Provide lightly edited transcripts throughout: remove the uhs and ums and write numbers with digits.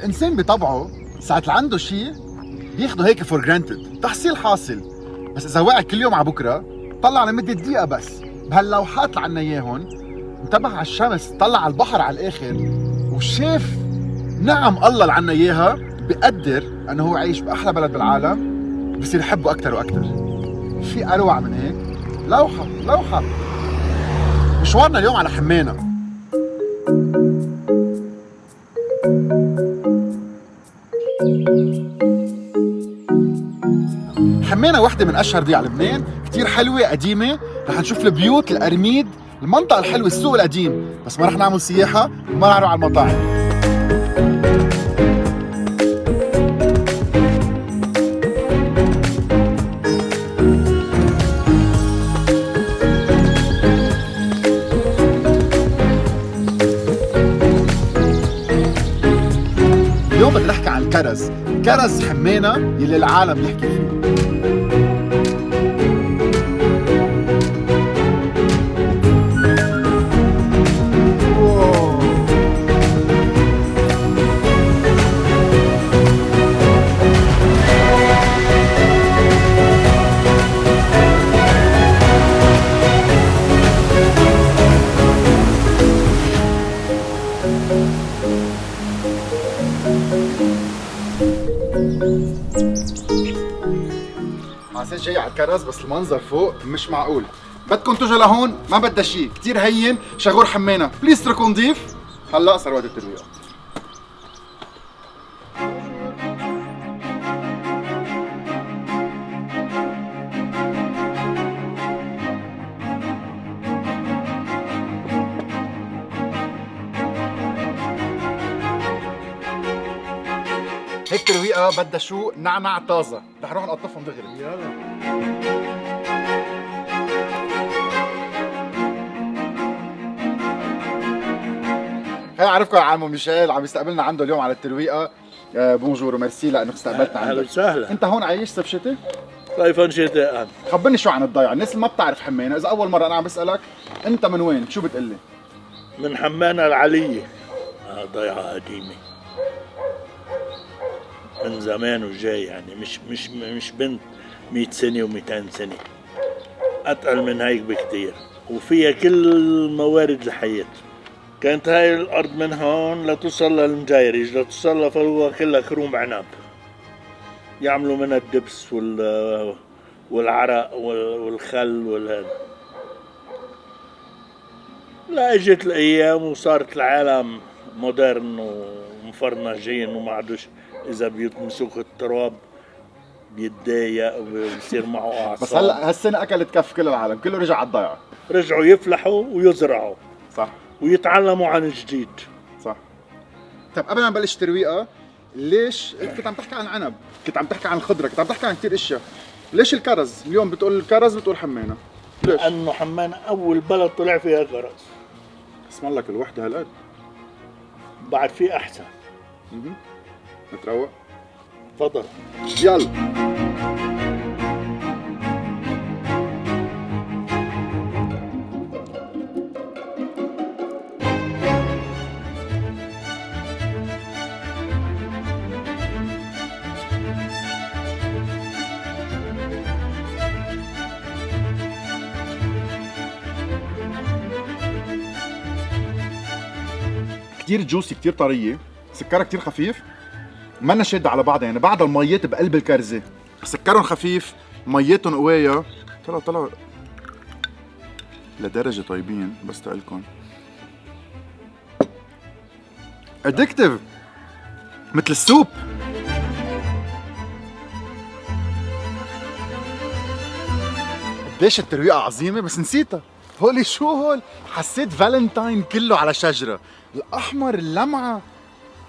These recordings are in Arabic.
الانسان بطبعه ساعة اللي عنده شيء بياخده هيك فور جرانتد، تحصيل حاصل. بس اذا وقع كل يوم على بكره طلع لمده دقيقه بس. بهاللوحات اللي عنا اياهم انتبه على الشمس، طلع على البحر على الاخر وشاف نعم الله اللي عنا اياها، بقدر انه هو عايش باحلى بلد بالعالم، بصير يحبه اكثر واكثر. في اروع من هيك؟ لوحه لوحه. مشوارنا اليوم على حمينا. حمينا وحده من اشهر ديار لبنان، كتير حلوه قديمه. رح نشوف البيوت، القرميد، المنطقه الحلوه، السوق القديم. بس ما رح نعمل سياحه وما رح نروح على المطاعم. اليوم بدي نحكي عن الكرز. كرز حمينا يلي العالم بيحكي فيه. عسى جاي على الكرز، بس المنظر فوق مش معقول. بدكم تجوا لهون ما بدها شيء، كثير هين، شغور حمينا، بليز اتركوا نضيف. هلا صار وقت الترويقه. هيك ترويقه بدها شو؟ نعناع طازه، رح نروح نقطفهم دغري. يلا خليني اعرفكم على عمو ميشيل، عم يستقبلنا عنده اليوم على الترويقه. بونجور وميرسي لانك استقبلتنا عندك. اهلا وسهلا. انت هون عايش صيف شتي؟ صيفا شتاء. خبرني شو عن الضيعه، الناس اللي ما بتعرف حمينا، اذا اول مره انا عم بسالك انت من وين، شو بتقلي؟ من حمانا العلية. ضيعة قديمة من زمان وجاي، يعني مش بنت 100 سنة و200 سنة، أتقل من هيك بكتير، وفيها كل موارد الحياة. كانت هاي الأرض من هون لتوصل للمجايرج، لتوصل لفروة كلها كروم عنب، يعملوا منها الدبس والعرق والخل والهذا. لا اجت الايام وصارت العالم مودرن ومفرنجين وما عادوش، اذا بيمسكوا التراب بيتضايق وبيصير معه اعصاب. بس هلا هالسنه اكلت كف كل العالم، كله رجع على الضيعه. رجعوا يفلحوا ويزرعوا، صح، ويتعلموا عن جديد. صح. طيب قبل ما نبلش ترويقه، ليش كنت عم تحكي عن عنب، كنت عم تحكي عن الخضره، كنت عم تحكي عن كثير اشياء، ليش الكرز؟ اليوم بتقول الكرز بتقول حمينا، ليش؟ لانه حمانا اول بلد طلع فيها كرز. اسم الله كل وحده هالقد. بعد في احسن. نتروق. تفضل. يلا. كتير جوسي، كتير طريه، سكرها كتير خفيف، منا شادة على بعضها، يعني بعضها الميات بقلب الكرزه، سكرهم خفيف، مياتهم قوية. طلعوا لدرجة طيبين، بس تقلكن ادكتيف مثل السوب. قديش الترويقة عظيمة، بس نسيتها. هولي شو هول؟ حسيت فالنتاين كله على شجرة، الأحمر، اللمعة،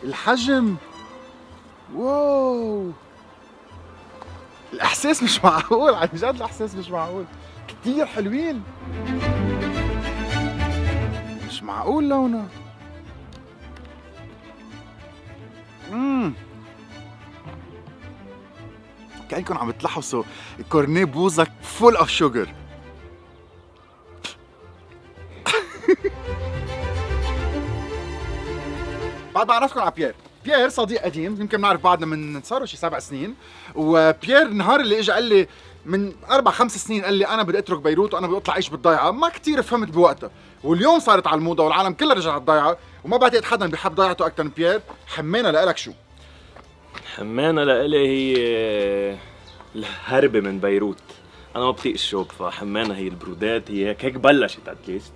الحجم، واو، الإحساس مش معقول، عن جد الإحساس مش معقول، كتير حلوين، مش معقول لونه. كأنكم عم تلحسوا كورنيه بوزك فول اوف شوجر. بعد ما عرفكم على بيير، بيير صديق قديم، يمكن بنعرف بعضنا من صاروا شي 7 سنين. وبيير نهار اللي اجى قال لي من 4-5 سنين، قال لي انا بدي اترك بيروت وانا بدي اطلع اعيش بالضيعه. ما كتير فهمت بوقتها، واليوم صارت على الموضه والعالم كلها رجعت الضيعه، وما بعتقد حدا بيحب ضيعته اكثر من بيير. حمينا لك شو؟ حمانا لإلي هي الهربة من بيروت. أنا ما بطيق الشوب، فحمانا هي البرودات، هي هيك بلشت اتليست.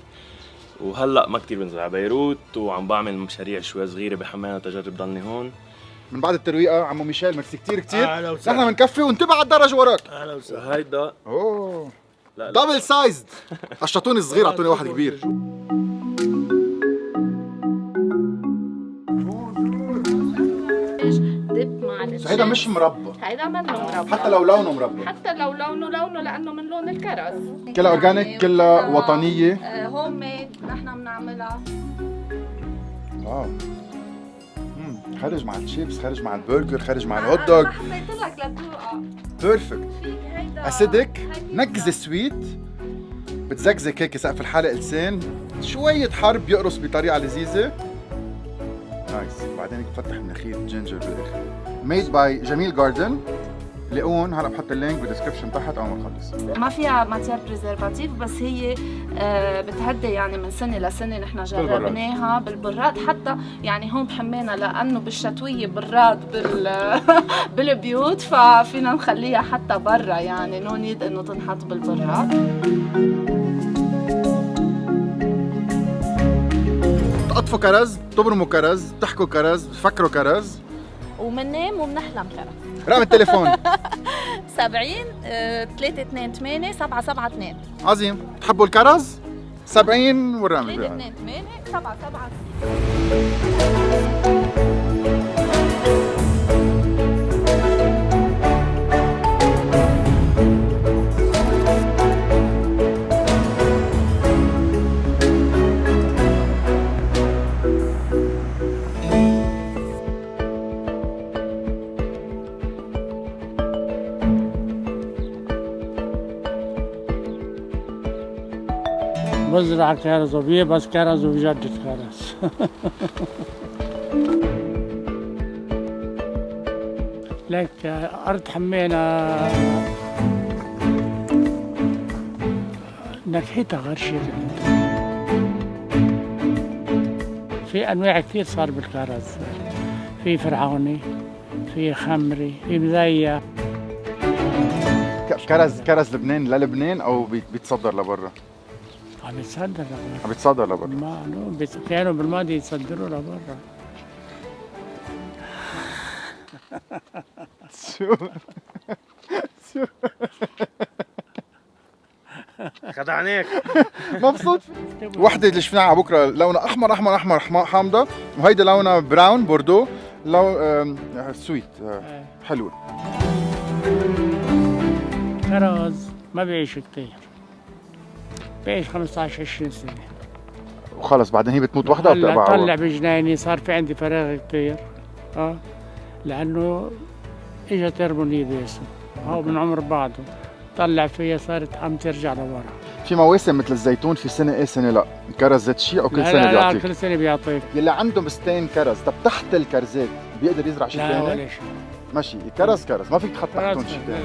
وهلا ما كتير بنزل على بيروت، وعم بعمل مشاريع شوي صغيرة بحمانا تجرب ضلني هون. من بعد الترويقه عمو ميشيل، ميرسي كتير كتير. أهلا وسهلا. نحن بنكفي وانتبه على الدرج وراك. اهلا وسهلا. وهيدا اوه لا دبل سايزد. قشطوني صغير، اعطوني واحد كبير. دب مع الشيبس. هيدا مش مربى، هيدا منه مربى، حتى لو لونه مربى. حتى لو لونه لانه من لون الكرز. كلها اورجانيك، كلها وطنيه. هوم ميد نحن بنعملها. واو. خارج مع الشيبس، خارج مع البرجر، خارج مع الهوت دوغ. ما حبيت لك لتذوقها. بيرفكت. فيك هيدا اسيدك، نكزه سويت، بتزكزك هيك سقف الحلق لسان، شوية حرب بيقرص بطريقة لذيذة. نايس. بعدين بفتح مناخير جينجر بالاخر. ميد باي جميل جاردن. لاقون هلا بحط اللينك بالدسكربشن تحت اول ما نخلص. ما فيها ماتير بريزرفاتيف، بس هي بتهدي يعني من سنه لسنه. نحن جربناها بالبراد حتى، يعني هون بحمينا لانه بالشتويه براد بالبيوت، ففينا نخليها حتى برا، يعني نو نيد انه تنحط بالبراد. تقطفوا كرز، تبرموا كرز، تحكوا كرز، تفكروا كرز، ومننام ومنحلم كرز. رقم التليفون 70 328 772. عظيم. تحبوا الكرز؟ 70 والرقم 328 772. بزرع كرز وبيبس كرز وبجدد كرز. لك أرض حمينا نكهتها غير شيء. في أنواع كثير صار بالكرز، في فرعوني، في خمري، في مزية. كرز لبنان للبنان او بيتصدر لبرا؟ عم يتصدر لبرا. عم بيتصدر لبرا. ما كانوا بالماضي يتصدروا لبرا. شو خدعناك. مبسوط. وحدة اللي شفناها على بكره لونها احمر احمر احمر حامضه، وهيدا لونها براون بوردو، لو سويت حلوه. كرز ما بيعيش كتير، بيعيش 15-20 سنة وخلص بعدين هي بتموت وحده هلا وبتقع طلع بجناني. صار في عندي فراغ كتير لأنه إجا ترمونيدس هو من عمر بعضه، طلع فيها صارت عم ترجع لورا. في مواسم مثل الزيتون، في سنه ايه سنه لا. الكرز زيت شيء او كل سنه لا بيعطيك؟ كل سنة بيعطيك. يلي عنده مستين كرز، طب تحت الكرزات بيقدر يزرع شيء لا ثاني؟ ولا شيء. ماشي كرز كرز، ما فيك تحط تحتهم كرز شيء لا. ثاني.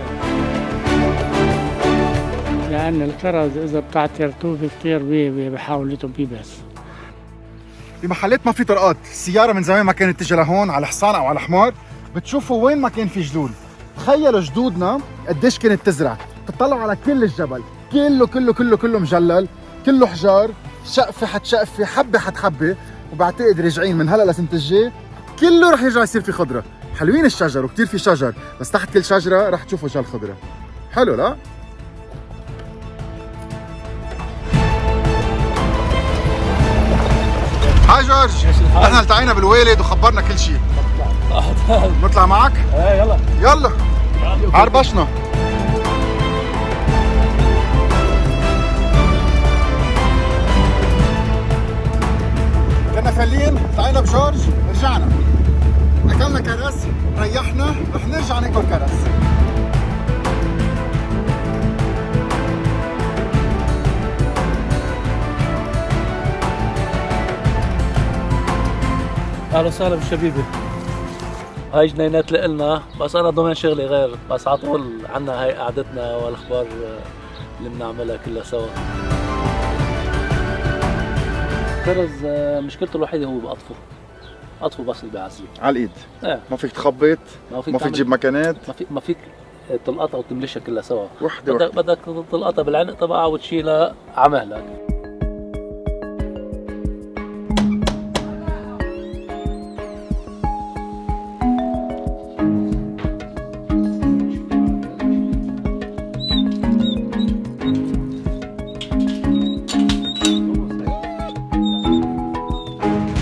لأن الكرز إذا بتعطي رطوبة كتير بحاول يطبيه بس. بمحلات ما في طرقات، السيارة من زمان ما كانت تجي لهون على حصان أو على حمار، بتشوفوا وين ما كان في جدود. تخيلوا جدودنا قديش كانت تزرع، تطلعوا على كل الجبل، كله مجلل، كله حجار، شقفة حد شقفة، حبة حد حبة، وبعتقد راجعين من هلا لسنة الجاي كله رح يرجع يصير في خضرة. حلوين الشجر وكتير في شجر، بس تحت كل شجرة رح تشوفوا جل خضرة. حلو لا؟ هاي جورج، نحن التقينا بالوالد وخبرنا كل شيء. نطلع معك؟ ايه يلا يلا عربشنا. كنا فالين، التقينا بجورج، رجعنا اكلنا كرز، ريحنا، رح نرجع ناكل كرز. اهلا وسهلا بالشبيبه. هاي جنينات لإلنا، بس أنا ضمن شغلي غير، بس على طول عنا هاي قعدتنا والأخبار اللي بنعملها كلها سوا. كرز مشكلته الوحيدة هو بقطفه بس اللي بيعذب على الايد. ايه ما فيك تخبط، ما فيك تجيب مكانات، ما فيك تلقطها وتملشها كلها سوا. وحده بدك تلقطها بالعنق تبعها وتشيلها على مهلك.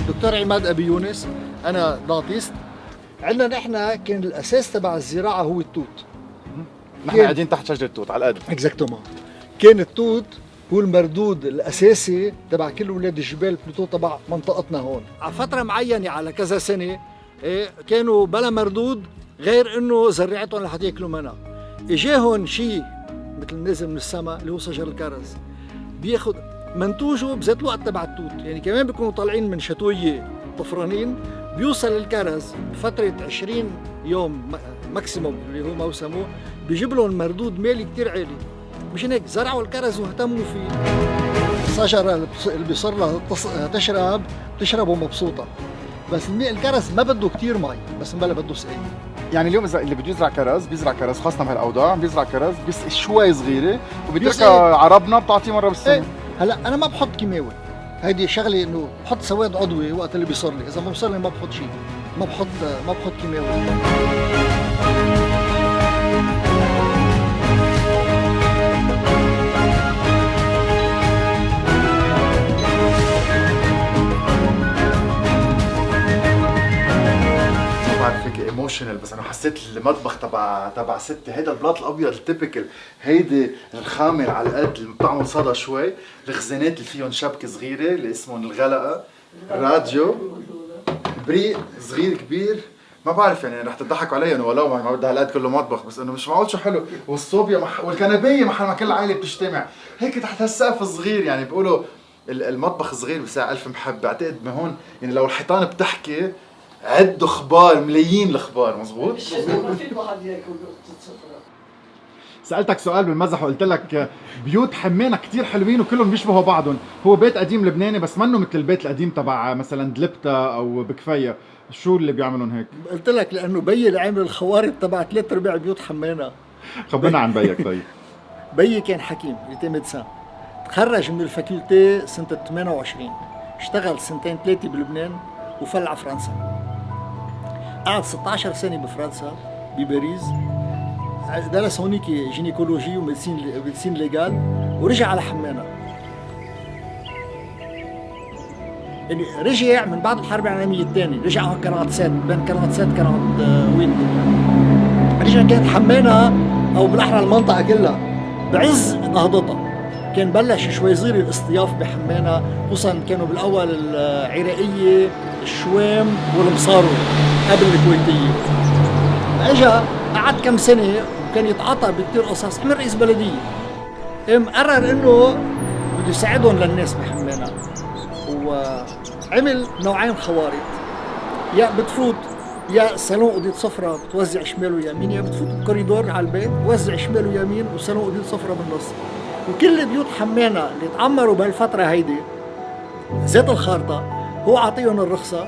دكتور عماد ابي يونس، انا دانتيست. عندنا نحن كان الاساس تبع الزراعه هو التوت. نحن قاعدين تحت شجره توت على القد. اكزاكتومون. كان التوت هو المردود الاساسي تبع كل اولاد الجبال بلوتو تبع منطقتنا هون. على فتره معينه على كذا سنه كانوا بلا مردود غير انه زرعتهم لحتى ياكلوا منها. اجاهم شيء مثل نازل من السماء اللي هو شجر الكرز، بياخذ منتوجه بذات الوقت تبع التوت، يعني كمان بيكونوا طالعين من شتويه طفرانين، بيوصل الكرز بفتره 20 يوم ماكسيموم اللي هو موسمه، بيجيب لهم مردود مالي كثير عالي. مشان هيك زرعوا الكرز واهتموا فيه. الشجره اللي بيصير لها تشرب بتشربه مبسوطه، بس الكرز ما بده كثير مي، بس مبلا بده سقي. يعني اليوم اذا اللي بده يزرع كرز بيزرع كرز، خاصه بهالاوضاع بيزرع كرز بس شوي صغيره وبيتركها عربنا بتعطيه مره بالسنه. ايه هلا انا ما بحط كيماوي، هيدي شغله انه بحط سواد عضوي وقت اللي بيصير لي، اذا ما بصير لي ما بحط شيء، ما بحط كيماوي. ايموشنال، بس انا حسيت المطبخ تبع ستي هيدا البلاط الابيض التيبيكال، هيدي الخامر على القد اللي بتعمل صدى شوي، الخزانات اللي فيهم شبكه صغيره اللي اسمهم الغلقه، راديو، بريق صغير كبير، ما بعرف يعني رح تضحكوا علي انه ولو ما بدها هالقد كله مطبخ، بس انه مش معقول شو حلو، والصوبيا والكنبيه محل ما كل العائله بتجتمع، هيك تحت هالسقف الصغير. يعني بيقولوا المطبخ الصغير بساع 1000 محب، بعتقد ما هون يعني لو الحيطان بتحكي عدوا اخبار ملايين الاخبار. مزبوط. سألتك سؤال بالمزح وقلت لك بيوت حمانة كتير حلوين وكلهم بيشبهوا بعضهم، هو بيت قديم لبناني بس منه مثل البيت القديم تبع مثلا دلبتا او بكفية، شو اللي بيعملون هيك؟ قلت لك لانه بيي اللي عامل الخوارط تبع 3/4 بيوت حمانة. خبرنا عن بيك. طيب بيي كان حكيم ريتي ميدسان، تخرج من الفاكولتي سنة 28، اشتغل 2-3 بلبنان وفل على فرنسا. قعد 16 سنة بفرنسا بباريس، درس هونيك جينيكولوجي وميديسين ليغال، ورجع على حمانة. يعني رجع من بعد الحرب العالمية الثانية، رجع على كراتسات، بين كراتسات وين، رجع كانت حمانة او بالاحرى المنطقة كلها بعز نهضتها. كان بلش شوي صغير الاصطياف بحمانة، خصوصا كانوا بالاول العراقية، الشوام والمصارو قبل الكويتية. اجا قعد كم سنة وكان يتعاطى بكثير قصص، عمل رئيس بلدية. قرر انه بده يساعدهم للناس بحمانة، وعمل نوعين خوارط، يا بتفوت يا صالون أوضة سفرة بتوزع شمال ويمين، يا بتفوت بكوريدور على البيت توزع شمال ويمين وصالون أوضة سفرة بالنص. وكل بيوت حمانة اللي تعمروا بهالفترة هيدي ذات الخارطة هو عطيهم الرخصة.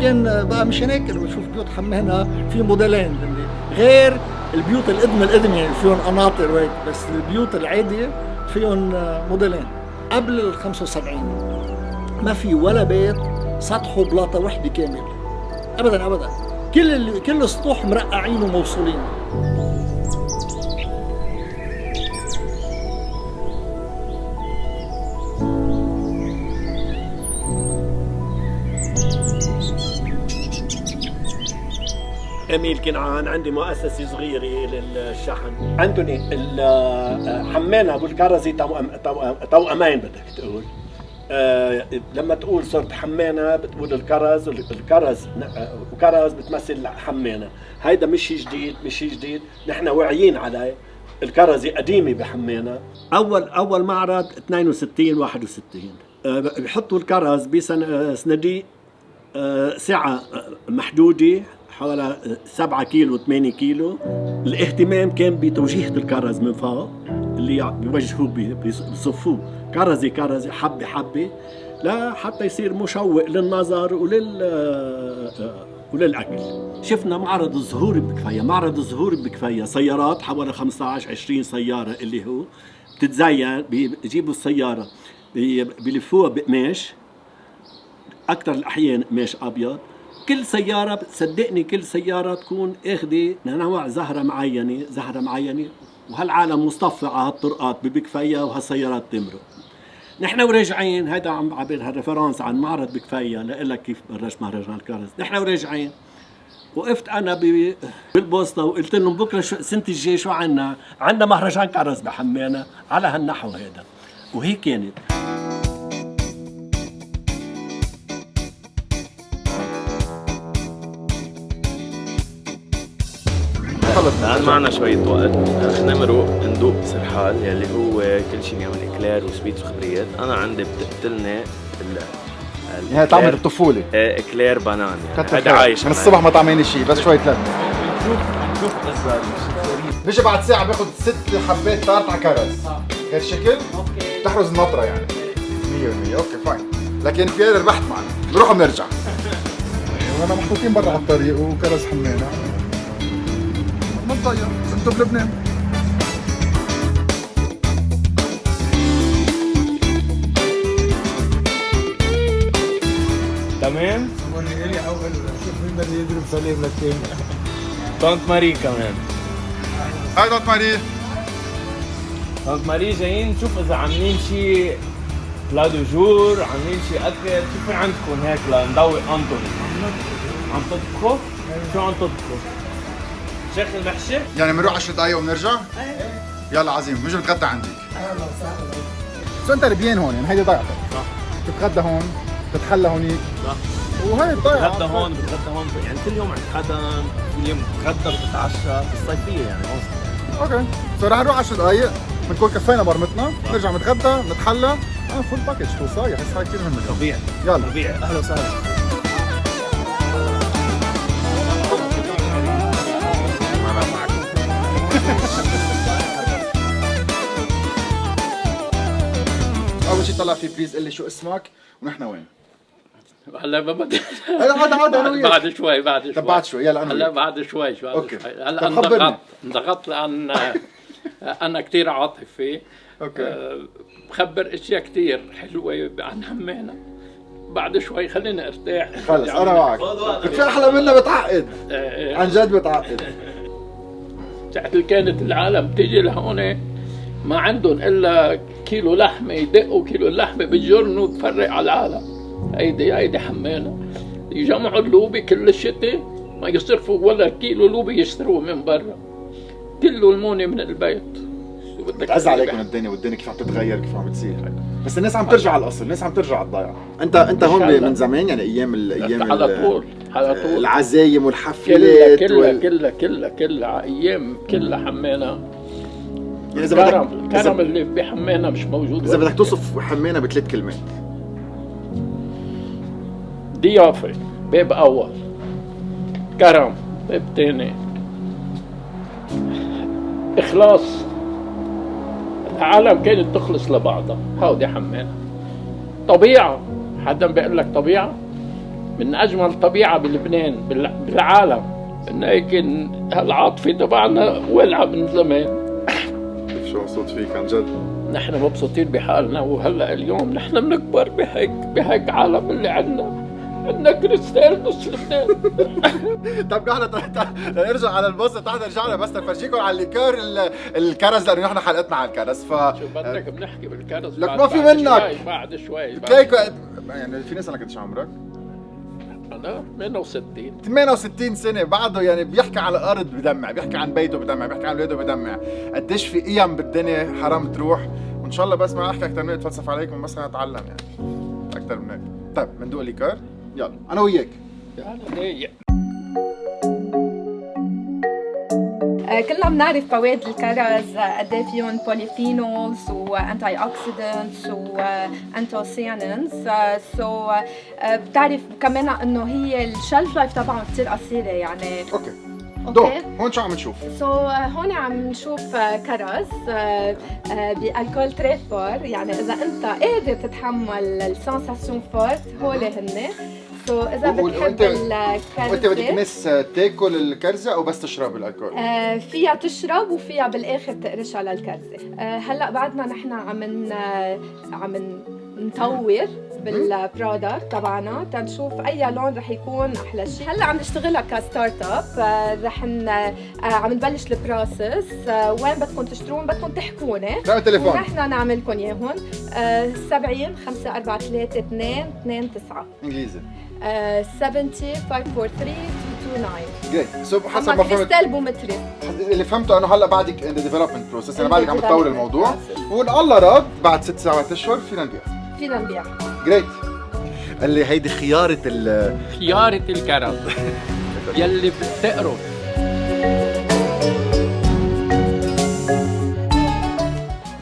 كان بقى مشان هيك لما بشوف بيوت حمانة في موديلين، غير البيوت القدم يعني فيهم قناطر وهيك، بس البيوت العادية فيهم موديلين. قبل ال 75 ما في ولا بيت سطحه بلاطة وحدة كامل ابدا ابدا، كل السطوح مرقعين وموصولين. أميل كنعان، عندي مؤسسة صغيرة للشحن. عندهم حمانة أبو الكرزي توأمين بدك تقول. لما تقول صرت حمانة بتقول الكرز، وكرز بتمثل حمانة. هيدا مش جديد، نحن واعيين عليه الكرزي قديمه بحمينا. اول معرض 62 61 بحطوا الكرز بصناديق سعه محدوده حوالي 7 كيلو 8 كيلو. الاهتمام كان بتوجيه الكرز من فوق اللي بيوجهوه بيصفوه كرزي حبه حبه لحتى يصير مشوق للنظر وللاكل. شفنا معرض الزهور بكفايه سيارات حوالي 15 20 سياره اللي هو بتتزين بيجيبوا السياره بيلفوها بقماش، اكثر الاحيان قماش ابيض. كل سياره صدقني كل سياره تكون اخذه نوع زهره معينه وهالعالم مصطفى على هالطرقات ببكفايه وهالسيارات تمرق. نحن وراجعين هيدا عم بعبر هالريفرنس عن معرض بكفايه لاقول لك كيف بلش مهرجان الكرز. نحن وراجعين وقفت انا بالبوسطه وقلت لهم بكره السنه الجايه شو عنا مهرجان كرز بحمينا على هالنحو هذا، وهي كانت. الآن معنا شوية وقت رح نمرق ندوق سرحال يلي هو كل شيء بيعمل إكلير وسبيت وخبريات. أنا عندي بتقتلني هي طعمة الطفولة. إكلير بانان يعني هذا عايش من الصبح ما طعميني شيء بس شوية لبن. نشوف أسباب بيجي بعد ساعة بياخد 6 حبات طارت على كرز. هيك شكل؟ اوكي تحرز النطرة يعني 100%. اوكي فاين. لكن بيير ربحت معنا، بنروح وبنرجع. وانا محطوطين برا على الطريق وكرز حمينا. منطقة انتم بلبنان. تمام؟ قولي إلي أول شوف مين بده يضرب سليم للتاني. طنط ماري كمان. هاي طنط ماري. طنط ماري جايين نشوف إذا عاملين شيء بلا دو جور، عاملين شيء أكل، شو في عندكم هيك لنضوي أنطوني؟ عم تطبخوا؟ شو عم تطبخوا؟ شيخ المحشي؟ يعني بنروح 10 دقايق وبنرجع؟ يلا عظيم، بنجي نتغدى عندك. أهلا وسهلا. سو انت ربيان هون يعني هيدي ضيعتك. صح. تتغدى هون، تتحلى هونيك. صح. وهي الضيعة. بتتغدى هون يعني كل يوم عند حدا، كل يوم بتتغدى بتتعشى بالصيفية يعني قصدي. اوكي، سو رح نروح 10 دقايق، بنكون كفينا مرمتنا، نرجع نتغدى، نتحلى، فول باكج توصاية، هسه هاي كثير مهمة. طبيعي. يلا. طبيعي، أهلا وسهلا. أول شيء طلع فيه بليز قل لي شو اسمك ونحن وين؟ هلا ما بدي هذا بعد شوي طب بعد شوي يلا أنا هلا بعد شوي أوكي. هلا انضغطت لأن أنا كثير عاطفي. اوكي. بخبر اشياء كثير حلوه عن همينا. بعد شوي خلينا ارتاح. خلص انا معك. في احلى منا بتعقد. عن جد بتعقد. ساعة اللي كانت العالم تيجي لهون ما عندهم الا كيلو لحمه، يدقوا كيلو اللحمه بالجرن وتفرق على العالم. هيدي حمينا. يجمعوا اللوبي كل الشتاء ما يصرفوا ولا كيلو لوبي يشتروه من برا. كله المونه من البيت. بتعز عليكم الدنيا والدنيا كيف عم تتغير كيف عم بتصير. بس الناس عم ترجع على الاصل، الناس عم ترجع على الضيعه. انت هون من زمان يعني ايام على طول العزايم والحفلات كلها ايام كلها حمينا. يعني اذا الكرم اللي بحمينا مش موجود. اذا بدك توصف حمينا بثلاث كلمات. ضيافه باب اول، كرم باب ثاني، اخلاص. العالم كانت تخلص لبعضها. هودي حمينا. طبيعة، حدا بيقول لك طبيعة؟ من أجمل طبيعة بلبنان بالعالم. لكن هالعاطفة تبعنا ولعة من زمان. كيف شو مبسوط فيك عن جد؟ نحن مبسوطين بحالنا، وهلا اليوم نحن بنكبر بهيك عالم اللي عندنا كريستال نص لبنان. طب نحن نرجع على البوست تحت، رجعنا بس نفرجيكم على الليكور الكرز لانه نحن حلقتنا على الكرز. شو بدك بنحكي بالكرز؟ لك ما في منك. بعد شوي يعني في ناس. انا قديش عمرك؟ انا 68 سنه بعده يعني بيحكي على الارض بدمع، بيحكي عن بيته بدمع، بيحكي عن اولاده بدمع. قديش في قيم بالدنيا حرام تروح. وان شاء الله بس ما احكي اكثر من اتفلسف عليكم، بس نتعلم يعني اكثر من هيك. طيب بندوق الليكور يلا انا وياك. كلنا بنعرف فوائد الكرز قد ايه فيهم بوليفينولز وانتي اوكسيدنتس وانتوسيانينز. بتعرف كمان انه هي الشلف لايف تبعهم كثير قصيره يعني. اوكي دو هون شو عم نشوف؟ هون عم نشوف كرز بالكول تري فور، يعني اذا انت قادر تتحمل السنساسيون فورت هول هن. اذا بتحب الكرزه وانت بدك تمس تاكل الكرزه او بس تشرب الالكول؟ فيها تشرب وفيها بالاخر تقرشها للكرزه. هلا بعدنا نحن عم نطور بالبرودكت تبعنا تنشوف اي لون رح يكون احلى شيء. هلا عم نشتغلها كستارت اب، رح عم نبلش البروسس. وين بدكم تشترون؟ بدكم تحكونا لا تليفون ونحن نعملكم اياهم. 70 543 229 انجليزي 70 543 229. جريت. سو حسب ما فهمت كريستال بومتري اللي فهمته انه هلا بعدك ان ديفلوبمنت بروسس، انا بعدك عم تطور الموضوع، والله راد بعد 6 اشهر فينا نبيع. جريت. اللي هيدي خيارة الكرز يلي بتقروا.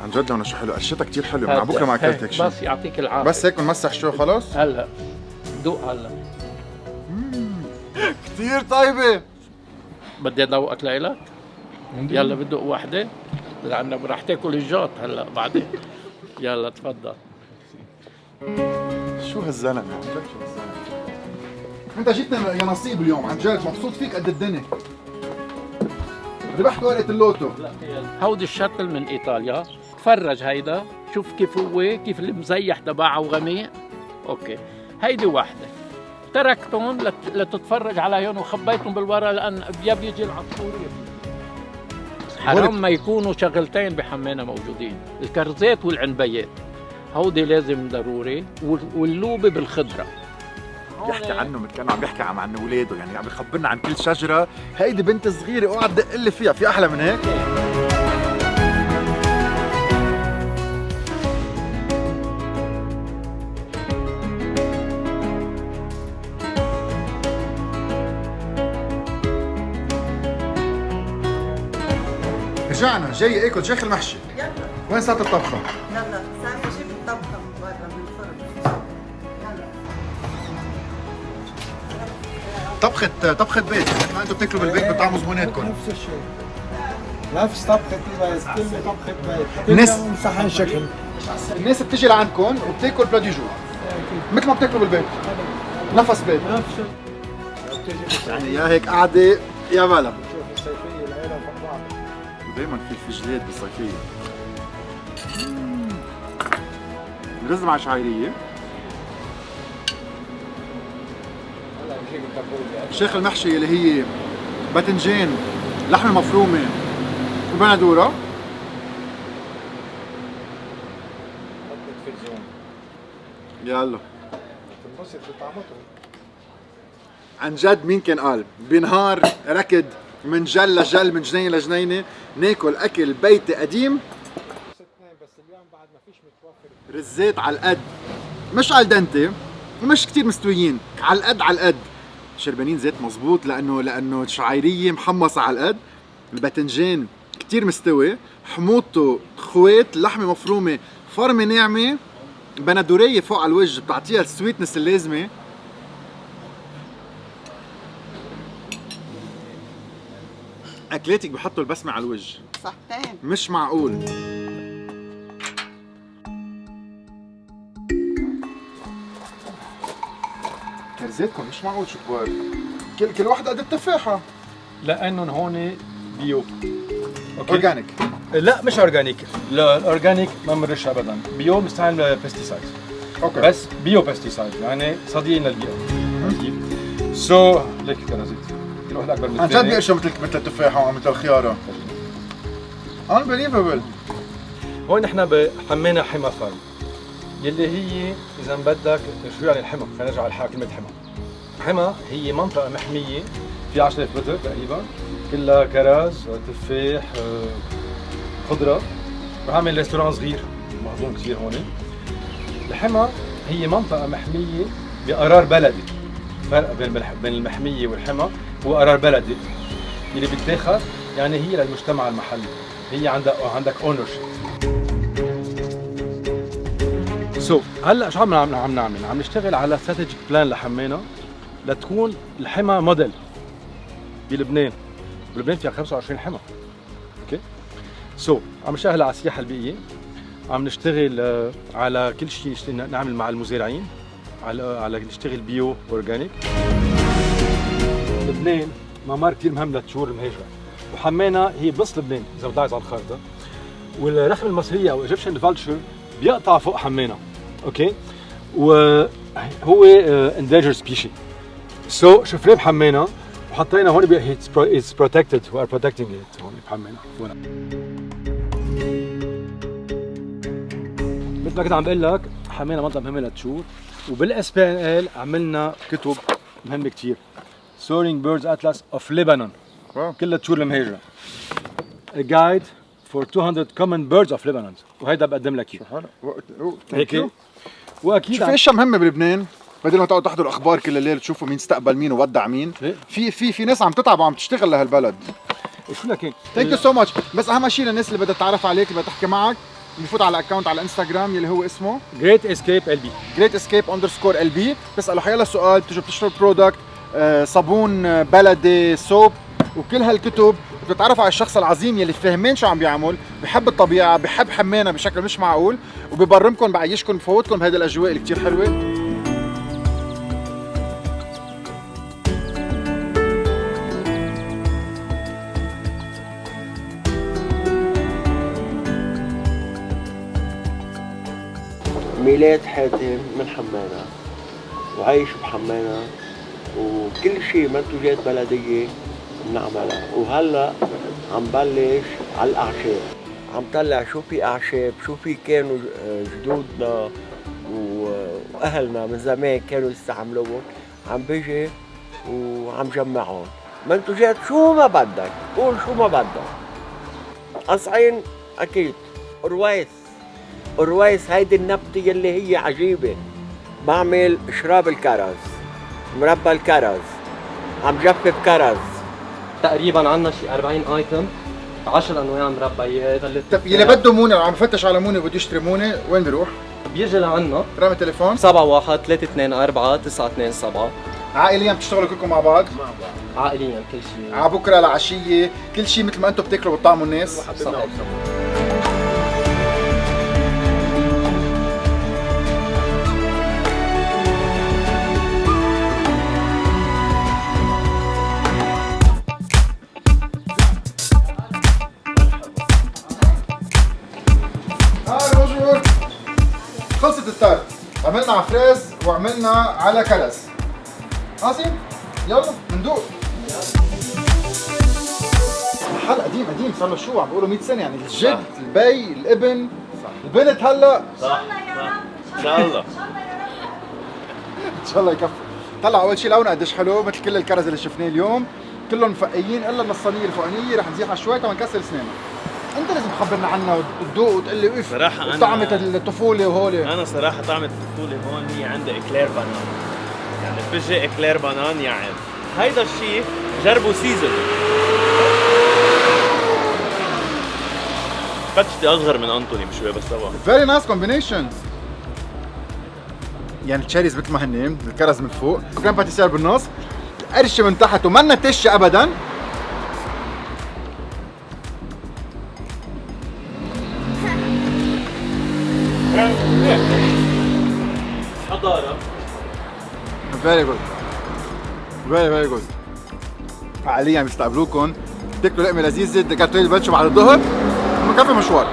عن جد لونه شو حلو، قرشتها كتير حلو. مع بكره ما اكلت هيك شيء. بس يعطيك العافيه. بس هيك بنمسح شو خلص؟ هلا دوق هلا. كتير طيبة. بدي ادوقك لإلك؟ يلا بدق وحده لانه رح تاكل الجات هلا بعدين. يلا تفضل. شو هالزلمة عن جد، شو هالزلمة. انت جيتنا يا نصيب اليوم، عن جد مبسوط فيك قد الدنيا. ربحت ورقة اللوتو. هودي الشتل من ايطاليا. تفرج هيدا، شوف كيف هو، كيف المزيح تبعه وغميق. اوكي هيدي وحده تركتهم لتتفرج عليهم وخبيتهم بالورا لان يا بيجي العصفور حرام ما يكونوا شغلتين بحمانا موجودين، الكرزات والعنبيات هودي لازم ضروري، واللوبه بالخضره. بيحكي عنه مثل كانه عم بيحكي عن اولاده، يعني عم يخبرنا عن كل شجره. هيدي بنت صغيره اوعى تدق لي فيها، في احلى من هيك؟ رجعنا جاي اكل شيخ المحشي. يلا وين صارت الطبخه؟ يلا سامي جيب الطبخة من برا من الفرن. يلا طبخة بيت، مثل ما انتم بتاكلوا بالبيت بتطعموا زبوناتكم. نفس الشيء، نفس طبخة بيت، كلمة طبخة بيت، الناس كلهم صحن شكل. الناس بتيجي لعندكم وبتاكل بلا ديجور مثل ما بتاكلوا بالبيت، نفس بيت. نفس يعني يا هيك قعدة يا بلا. شوف الصيفية العيلة فوق بعض. ودايما في جلاد بالصيفية. رز مع شعيرية. شيخ المحشي اللي هي باذنجان، لحمة مفرومة وبندورة. يلا تنبسط بطعمته. عن جد مين كان قال بنهار ركض من جل لجل من جنينة لجنينة ناكل أكل بيتي قديم. بس اليوم بعد ما فيش متوفر. رزات على القد، مش على الدنتي ومش كتير مستويين، على القد على القد. شربانين زيت مزبوط لأنه شعيرية محمصة على القد. الباذنجان كتير مستوي، حموضته خوات، لحمة مفرومة فرمة ناعمة، بندورية فوق على الوجه بتعطيها السويتنس اللازمة. أكلاتك بحطوا البسمة على الوجه. صحتين. مش معقول. كرزاتكم مش معقول شو كبار. كل واحدة قد التفاحة. لانهم هون بيو. اورجانيك. لا مش اورجانيك، لا الاورجانيك ما بنرش ابدا، بيو بنستعمل بيستيسايد. اوكي. بس بيو بيستيسايد يعني صديق للبيئة. ليك كرزات. كل واحد اكبر من عن الثاني. جد بيقشوا مثل التفاحة ومثل الخيارة. unbelievable. هون نحن بحمانا حما فارم، يلي هي اذا بدك شو يعني الحما؟ خلينا نرجع على كلمة حما. حما هي منطقة محمية في 10,000 متر تقريبا، كلها كرز، تفاح، خضرة. رح اعمل ريستوران صغير مهضوم كثير هون. الحما هي منطقة محمية بقرار بلدي. فرق بين المحمية والحما هو قرار بلدي اللي بيتاخذ يعني هي للمجتمع المحلي، هي عندك اونرشيب. هلا شو عم نعمل؟ عم نشتغل على استراتيجيك بلان لحمينا لتكون الحمى موديل بلبنان. بلبنان فيها 25 حمى. اوكي؟ عم نشتغل على السياحه البيئيه، عم نشتغل على كل شيء نعمل مع المزارعين، على نشتغل بيو اورجانيك. لبنان ممر كثير مهم للطيور المهاجره، وحمينا هي بنص لبنان اذا بتلاحظ على الخارطه، والرخم المصريه او ايجيبشن فالتشر بيقطع فوق حمينا. اوكي؟ وهو اندينجر سبيشي. شفناه بحمينا وحطينا هون اتس بروتكتد، وي ار بروتكتينج ات هون بحمينا. مثل ما كنت عم بقول لك حمينا منطقه مهمه للطيور، وبالاس بي ان ال عملنا كتب مهمه كثير. Soaring Birds Atlas of Lebanon. كل الطيور المهاجره. A guide for 200 common birds of Lebanon. وهيدا بقدم لك اياه. هيك. واكيد شوف اشياء مهمه بلبنان، بدل ما تقعدوا تحضروا اخبار كل الليل تشوفوا مين استقبل مين وودع مين. في ناس عم تتعب وعم تشتغل لهالبلد. شو لك ثانك يو سو ماتش. بس اهم شيء للناس اللي بدها تتعرف عليك، اللي بدها تحكي معك، بفوت على الاكونت على الانستغرام يلي هو اسمه Great Escape LB. Great Escape _LB. بتسالوا حيلا سؤال، بتجوا بتشتروا برودكت، صابون بلدي، سوب، وكل هالكتب. بتتعرفوا على الشخص العظيم يلي فاهمين شو عم بيعمل، بحب الطبيعه، بحب حمينا بشكل مش معقول، وببرمكم بعيشكم بفوتكم بهيدي الاجواء اللي كثير حلوه. ميلاد حاتم من حمانا، وعايش بحمانا، وكل شيء منتوجات بلدية بنعملها. وهلا عم بلش على الأعشاب، عم طلع شو في أعشاب، شو في كانوا جدودنا وأهلنا من زمان كانوا يستعملوهم، عم بيجي وعم جمعهم. منتوجات شو ما بدك، قول شو ما بدك. قصعين أكيد، رويس هيدي النبتة يلي هي عجيبة. بعمل شراب الكرز، مربى الكرز، عم جفف كرز. تقريبا عنا شي 40 ايتم، 10 انواع مربيات. طيب يلي بده مونة وعم فتش على مونة وبده يشتري مونة، وين بيروح؟ بيجي لعنا. رقم التليفون 71 324 927. عائليا بتشتغلوا كلكم مع بعض؟ عائليا كل شيء. على بكره لعشيه، كل شيء مثل ما انتم بتاكلوا بتطعموا الناس. صحيح. خلصت التارت، عملنا على فريز وعملنا على كرز. قاسم يلا مندوق. محل قديم صار له شو عم بيقولوا 100 سنه، يعني الجد البي الابن البنت هلا. صح ان شاء الله. ان شاء الله يكفي. طلع اول شيء لونه قديش حلو، مثل كل الكرز اللي شفناه اليوم، كلهم مفقيين الا النصانيه الفوقانيه رح نزيحها شوي ونكسر اسنانها. انت لازم تخبرنا عنها وتدوق وتقول لي اف صراحه طعمة الطفوله وهولي. انا صراحه طعمة الطفوله هون هي عندها اكلير بانان، يعني فجأة اكلير بانان يعني هيدا الشيء جربوا سيزون. فتشتي اصغر من انطوني بشوي بس طبعا فيري نايس كومبينيشن. يعني التشيريز مثل ما هن، الكرز من فوق، كريم باتيسير بالنص، القرشه من تحت ومنا تشه ابدا. حضاره. فيري جود فيري جود. فعليا بيستقبلوكم تاكلوا لقمه لذيذه، دكاتره البنش بعد الظهر مكفي مشوار.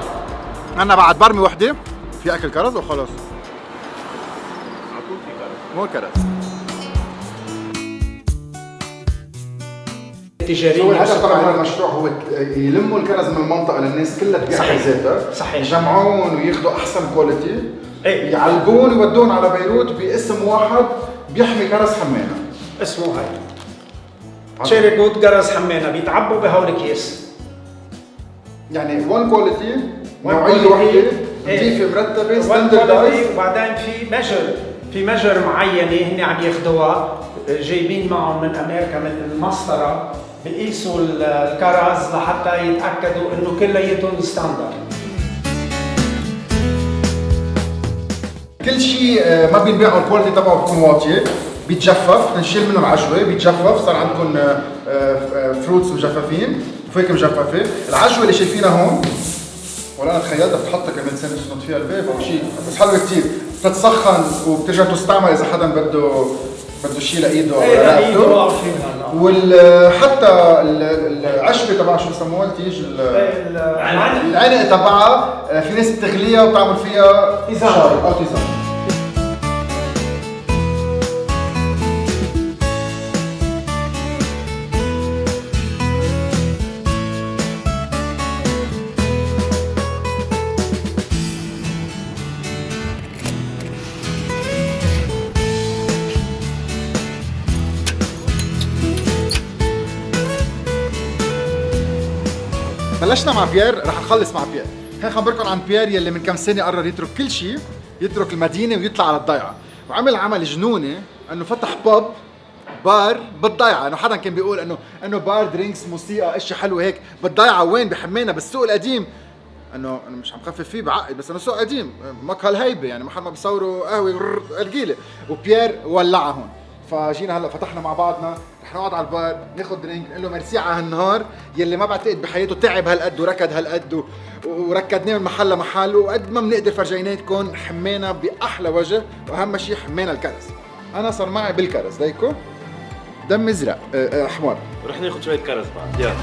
عنا بعد برمي وحده في اكل كرز وخلص. عطول في كرز مو كرز. تجارية. الهدف طبعا من المشروع هو يلموا الكرز من المنطقه للناس كلها تبيع ذاتها، صحيح، يجمعون وياخذوا احسن كواليتي، يعلبون ويودون على بيروت باسم واحد بيحمي كرز حمانا. اسمه هاي تشيري جود كرز حمانا، بيتعبوا بهول الكيس. يعني وان كواليتي، نوعيه وحده، نظيفه مرتبه ستاندردايز، وبعدين في مجر معينه هن عم ياخذوها، جايبين معهم من امريكا من المسطره، بيقيسوا الكرز لحتى يتاكدوا انه كلياتهم ستاندرد. كل شيء ما بينباعوا الكواليتي تبعه بتكون واطيه، بيتجفف، بنشيل منه العجوه، بيتجفف، صار عندكم فروتس مجففين وفاكهه مجففه. العجوه اللي شايفينها هون ولا انا تخيلتها بتحطها كمان سنه تنط فيها البيب او شيء، بس حلوه كثير، بتتسخن وبترجع تستعمل اذا حدا بده شيء لايده او رقبته. وحتى العشبه تبعها شو بسموها التيج العنق تبعها في ناس بتغليها وبتعمل فيها شاي او تيزان. بلشنا مع بيير، رح نخلص مع بيير. خليني خبركم عن بيير يلي من كم سنه قرر يترك كل شيء، يترك المدينه ويطلع على الضيعه، وعمل عمل جنوني انه فتح بار بالضيعه. انه حدا كان بيقول انه بار درينكس موسيقى اشياء حلوه هيك بالضيعه. وين؟ بحمينا بالسوق القديم. انه انا مش عم خفف فيه بعقد، بس انه سوق قديم مقهى الهيبه، يعني محل ما بيصوروا قهوه القيله. وبيير ولعها هون. فجينا هلا فتحنا مع بعضنا، رح نقعد على البار ناخذ درينك، نقول له ميرسي على هالنهار يلي ما بعتقد بحياته تعب هالقد وركض هالقد وركضناه من محل لمحل، وقد ما بنقدر فرجيناتكم حمينا باحلى وجه، واهم شيء حمينا الكرز. انا صار معي بالكرز دايكو دم ازرق احمر. رح ناخذ شويه كرز بعد. يلا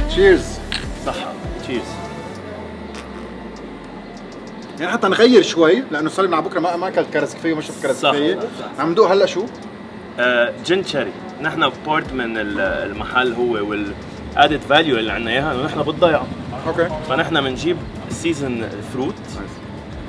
تشيرز. صحة. تشيرز. يعني حتى نغير شوي لانه صار لنا على بكره ما اكلت كرز كفايه وما شفت كرز كفايه. عم ندوق هلا شو؟ جن شيري. نحن بارت من المحل هو والادد فاليو اللي عندنا اياها انه نحن بالضيعه. اوكي. فنحن بنجيب سيزن فروت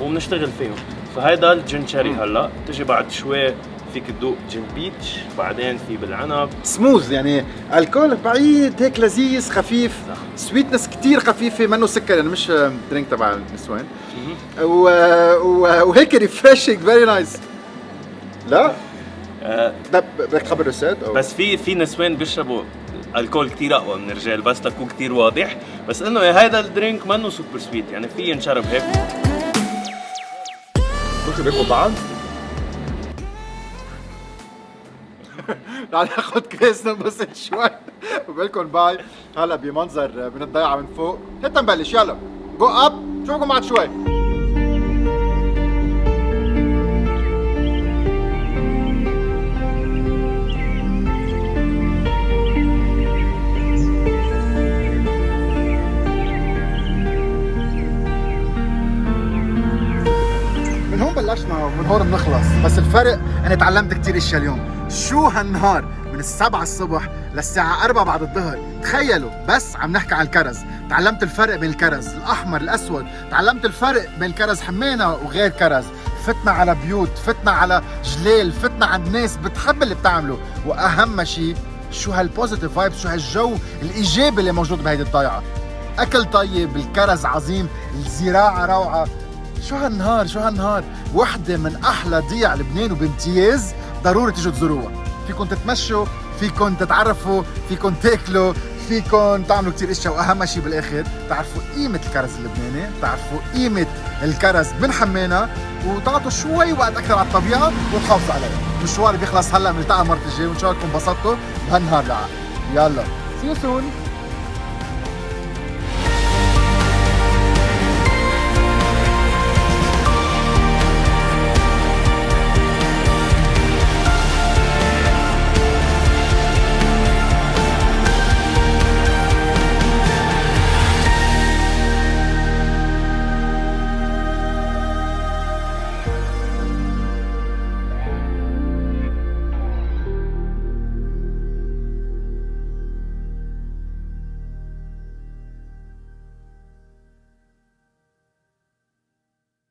وبنشتغل فيهم. فهيدا الجن شيري هلا تجي بعد شوي فيك تدوق جن بيتش، بعدين في بالعنب سموز، يعني الكول بعيد هيك لذيذ خفيف، سويتنس كتير خفيفه، منه سكر، يعني مش درينك تبع النسوان. وهيك ريفريشنج فيري نايس. لا بدك تخبر رسالة بس في نسوان بيشربوا الكول كتير اقوى من الرجال بس تكون كتير واضح، بس انه هيدا الدرينك منه سوبر سويت، يعني في ينشرب هيك. كنتوا بياكلوا بعض؟ رح ناخذ كاس ننبسط شوي وبقلكم باي. هلا بمنظر من الضيعه من فوق، هات نبلش. يلا جو اب، نشوفكم بعد شوي. من هون بلشنا ومن هون بنخلص، بس الفرق انا تعلمت كتير اشياء اليوم. شو هالنهار من 7 الصبح للساعة 4 بعد الظهر، تخيلوا بس عم نحكي عن الكرز. تعلمت الفرق بين الكرز الأحمر الأسود، تعلمت الفرق بين كرز حمينا وغير كرز، فتنا على بيوت، فتنا على جليل، فتنا عند ناس بتحب اللي بتعمله، وأهم شيء شو هالبوزيتيف فايبس، شو هالجو الإيجابي اللي موجود بهيدي الضيعة. أكل طيب، الكرز عظيم، الزراعة روعة. شو هالنهار وحدة من أحلى ضيع لبنان وبامتياز، ضروري تيجوا تزوروها. فيكن تتمشوا، فيكن تتعرفوا، فيكن تاكلوا، فيكن تعملوا كتير اشياء، واهم شيء بالاخر تعرفوا قيمة الكرز اللبناني، تعرفوا قيمة الكرز من حمانا، وتعطوا شوي وقت اكثر على الطبيعة وتحافظوا عليها. المشوار بيخلص هلا، بنلتقى المرة الجاية وان شاء الله تكونوا انبسطتوا بهالنهار العام. يلا سي يو سون.